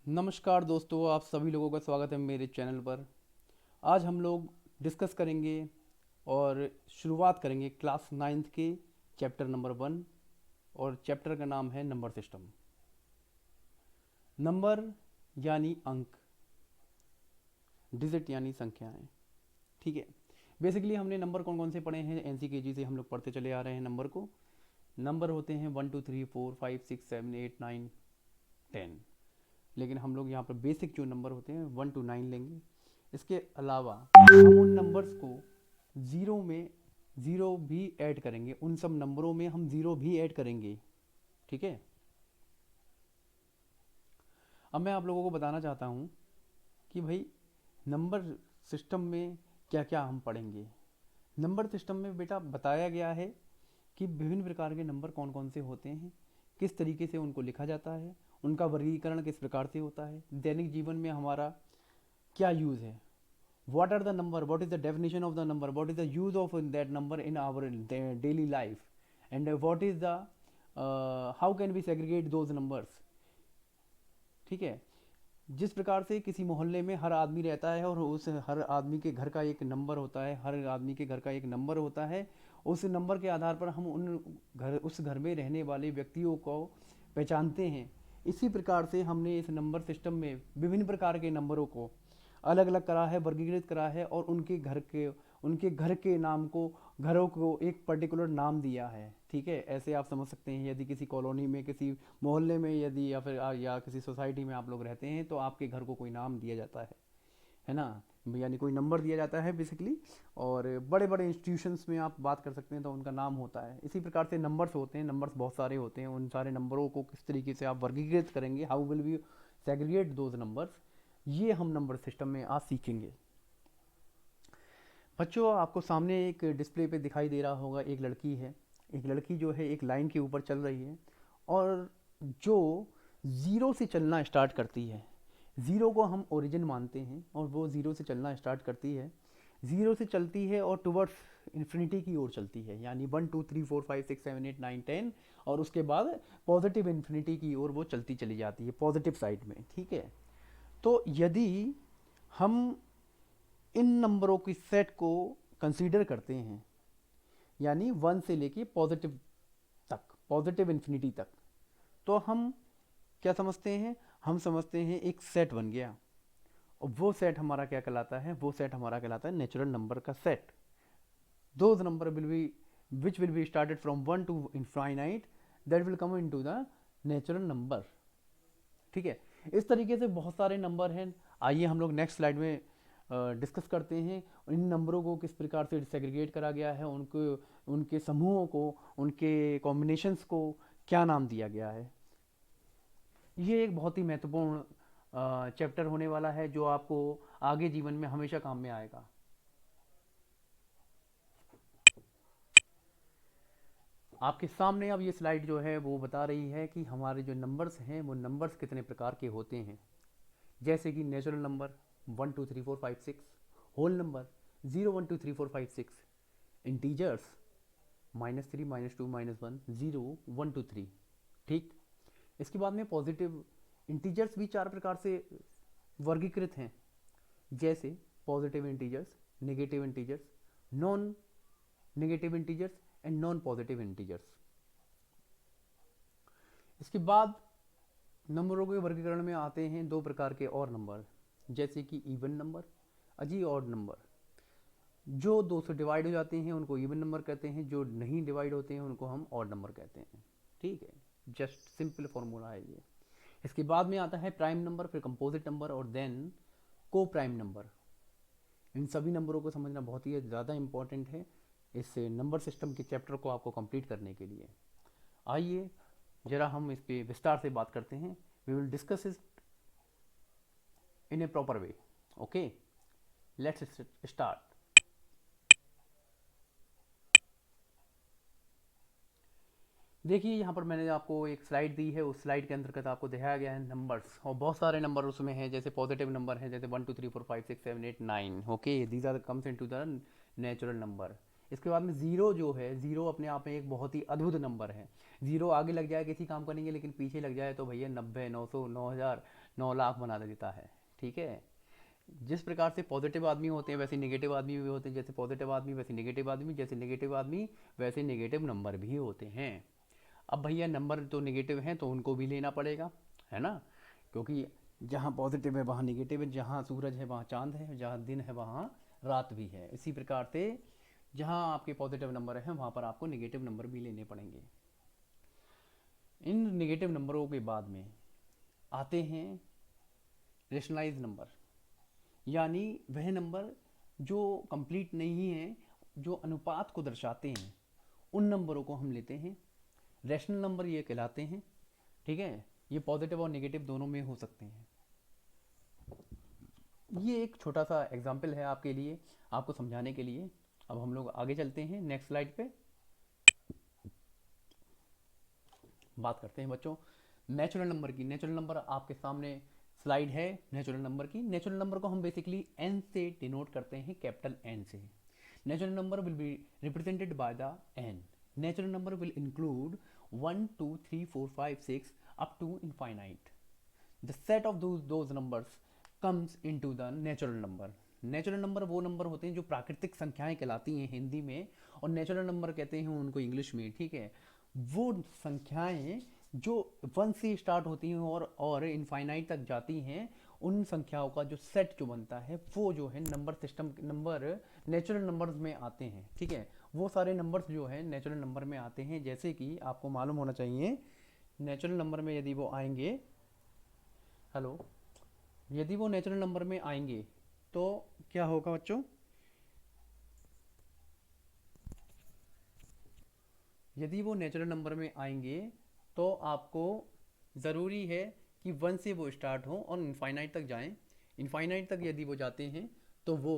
नमस्कार दोस्तों, आप सभी लोगों का स्वागत है मेरे चैनल पर। आज हम लोग डिस्कस करेंगे और शुरुआत करेंगे क्लास नाइन्थ के चैप्टर नंबर 1। और चैप्टर का नाम है नंबर सिस्टम। नंबर यानी अंक, डिजिट यानी संख्याएं। ठीक है। बेसिकली हमने नंबर कौन कौन से पढ़े हैं, एनसीकेजी से हम लोग पढ़ते चले आ रहे हैं नंबर को। नंबर होते हैं 1 2 3 4 5 6 7 8 9 10। लेकिन हम लोग यहाँ पर बेसिक जो नंबर होते हैं 1 to 9 लेंगे। इसके अलावा हम उन नंबर्स को ज़ीरो में ज़ीरो भी ऐड करेंगे, उन सब नंबरों में हम ज़ीरो भी ऐड करेंगे। ठीक है। अब मैं आप लोगों को बताना चाहता हूँ कि भाई नंबर सिस्टम में क्या क्या हम पढ़ेंगे। नंबर सिस्टम में बेटा बताया गया है कि विभिन्न प्रकार के नंबर कौन कौन से होते हैं, किस तरीके से उनको लिखा जाता है, उनका वर्गीकरण किस प्रकार से होता है, दैनिक जीवन में हमारा क्या यूज़ है, what are the number, what is the definition of the number, what is the use of that number in our daily life, and what is the how can we segregate those numbers। ठीक है। जिस प्रकार से किसी मोहल्ले में हर आदमी रहता है और उस हर आदमी के घर का एक नंबर होता है, हर आदमी के घर का एक नंबर होता है, उस नंबर के आधार पर हम उस घर में रहने वाले व्यक्तियों को पहचानते हैं। इसी प्रकार से हमने इस नंबर सिस्टम में विभिन्न प्रकार के नंबरों को अलग अलग करा है, वर्गीकृत करा है और उनके घर के नाम को, घरों को एक पर्टिकुलर नाम दिया है। ठीक है। ऐसे आप समझ सकते हैं, यदि किसी कॉलोनी में, किसी मोहल्ले में, यदि या किसी सोसाइटी में आप लोग रहते हैं तो आपके घर को कोई नाम दिया जाता है ना, यानी कोई नंबर दिया जाता है बेसिकली। और बड़े बड़े इंस्टीट्यूशंस में आप बात कर सकते हैं तो उनका नाम होता है। इसी प्रकार से नंबर्स होते हैं, नंबर्स बहुत सारे होते हैं। उन सारे नंबरों को किस तरीके से आप वर्गीकृत करेंगे, how will we segregate those numbers, ये हम नंबर सिस्टम में आज सीखेंगे। बच्चों, आपको सामने एक डिस्प्ले पे दिखाई दे रहा होगा, एक लड़की है। एक लड़की जो है एक लाइन के ऊपर चल रही है और जो ज़ीरो से चलना स्टार्ट करती है। ज़ीरो को हम ओरिजिन मानते हैं और वो ज़ीरो से चलना स्टार्ट करती है। ज़ीरो से चलती है और टुवर्ड्स इन्फिनिटी की ओर चलती है, यानी 1 2 3 4 5 6 7 8 9 10। और उसके बाद पॉजिटिव इन्फिनिटी की ओर वो चलती चली जाती है, पॉजिटिव साइड में। ठीक है। तो यदि हम इन नंबरों की सेट को कंसीडर करते हैं, यानी 1 से लेके पॉजिटिव तक, पॉजिटिव इन्फिनिटी तक, तो हम क्या समझते हैं? हम समझते हैं एक सेट बन गया। और वो सेट हमारा क्या कहलाता है? वो सेट हमारा कहलाता है नेचुरल नंबर का set. Those number will be which will be started from 1 to infinite, that will come into the natural number. ठीक है। इस तरीके से बहुत सारे नंबर हैं। आइए हम लोग नेक्स्ट स्लाइड में डिस्कस करते हैं इन नंबरों को किस प्रकार से सेग्रीगेट करा गया है, उनको, उनके समूहों को, उनके कॉम्बिनेशंस को क्या नाम दिया गया है। ये एक बहुत ही महत्वपूर्ण चैप्टर होने वाला है जो आपको आगे जीवन में हमेशा काम में आएगा। आपके सामने अब ये स्लाइड जो है वो बता रही है कि हमारे जो नंबर्स हैं वो नंबर्स कितने प्रकार के होते हैं। जैसे कि natural number 1 2 3 4 5 6, whole number 0 1 2 3 4 5 6, integers -3 -2 -1 0 1 2 3। ठीक। इसके बाद में पॉजिटिव इंटीजर्स भी चार प्रकार से वर्गीकृत हैं, जैसे positive integers, negative integers, non negative integers and non positive integers. इसके बाद नंबरों के वर्गीकरण में आते हैं दो प्रकार के और नंबर, जैसे कि इवन नंबर, अजी ऑड नंबर। जो दो से डिवाइड हो जाते हैं उनको इवन नंबर कहते हैं, जो नहीं डिवाइड होते हैं उनको हम ऑड नंबर कहते हैं। ठीक है। जस्ट सिंपल फॉर्मूला है ये। इसके बाद में आता है प्राइम नंबर, फिर कंपोजिट नंबर और देन को प्राइम नंबर। इन सभी नंबरों को समझना बहुत ही ज़्यादा इंपॉर्टेंट है इस नंबर सिस्टम के चैप्टर को आपको कंप्लीट करने के लिए। आइए जरा हम इस पे विस्तार से बात करते हैं। We will discuss it in a proper way. Okay, let's start. देखिए यहाँ पर मैंने आपको एक स्लाइड दी है, उस स्लाइड के अंतर्गत आपको दिखाया गया है नंबर्स, और बहुत सारे नंबर उसमें हैं। जैसे पॉजिटिव नंबर हैं, जैसे 1 2 3 4 5 6 7 8 9। Okay, these are comes into the natural number. इसके बाद में ज़ीरो जो है, ज़ीरो अपने आप में एक बहुत ही अद्भुत नंबर है। ज़ीरो आगे लग जाए किसी काम करने के, लेकिन पीछे लग जाए तो भैया 90, 900, 9,000, 9 लाख बना देता है। ठीक है। जिस प्रकार से पॉजिटिव आदमी होते हैं वैसे नेगेटिव आदमी भी होते हैं, जैसे पॉजिटिव आदमी वैसे नेगेटिव आदमी, जैसे नेगेटिव आदमी वैसे नेगेटिव नंबर भी होते हैं। अब भैया नंबर तो नेगेटिव हैं तो उनको भी लेना पड़ेगा, है ना, क्योंकि जहाँ पॉजिटिव है वहाँ नेगेटिव है, जहाँ सूरज है वहाँ चांद है, जहाँ दिन है वहाँ रात भी है। इसी प्रकार से जहाँ आपके पॉजिटिव नंबर हैं वहाँ पर आपको नेगेटिव नंबर भी लेने पड़ेंगे। इन नेगेटिव नंबरों के बाद में आते हैं रेशनलाइज नंबर, यानी वह नंबर जो कंप्लीट नहीं है, जो अनुपात को दर्शाते हैं, उन नंबरों को हम लेते हैं रैशनल नंबर, ये कहलाते हैं। ठीक है। ये पॉजिटिव और नेगेटिव दोनों में हो सकते हैं। ये एक छोटा सा एग्जाम्पल है आपके लिए, आपको समझाने के लिए। अब हम लोग आगे चलते हैं, नेक्स्ट स्लाइड पे बात करते हैं बच्चों नेचुरल नंबर की। नेचुरल नंबर आपके सामने स्लाइड है नेचुरल नंबर की। नेचुरल नंबर को हम बेसिकली एन से डिनोट करते हैं, कैपिटल एन से। Natural number will be represented by the N. Natural number will include 1 2 3 4 5 6 up to infinite. The set of those numbers comes into the natural number. Natural number वो number होते हैं जो प्राकृतिक संख्याएं कहलाती हैं हिंदी में, और नेचुरल नंबर कहते हैं उनको इंग्लिश में। ठीक है। वो संख्याएं जो 1 से स्टार्ट होती हैं और इनफाइनाइट तक जाती हैं, उन संख्याओं का जो सेट जो बनता है वो जो है number system number natural numbers में आते हैं। ठीक है। वो सारे नंबर्स जो है नेचुरल नंबर में आते हैं, जैसे कि आपको मालूम होना चाहिए नेचुरल नंबर में यदि वो आएंगे, हेलो, यदि वो नेचुरल नंबर में आएंगे तो क्या होगा बच्चों, यदि वो नेचुरल नंबर में आएंगे तो आपको ज़रूरी है कि 1 से वो स्टार्ट हो और इनफाइनाइट तक जाएं। इनफाइनाइट तक यदि वो जाते हैं तो वो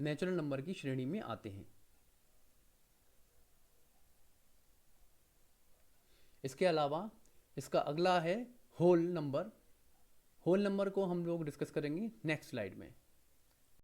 नेचुरल नंबर की श्रेणी में आते हैं। इसके अलावा इसका अगला है होल नंबर। होल नंबर को हम लोग डिस्कस करेंगे नेक्स्ट स्लाइड में।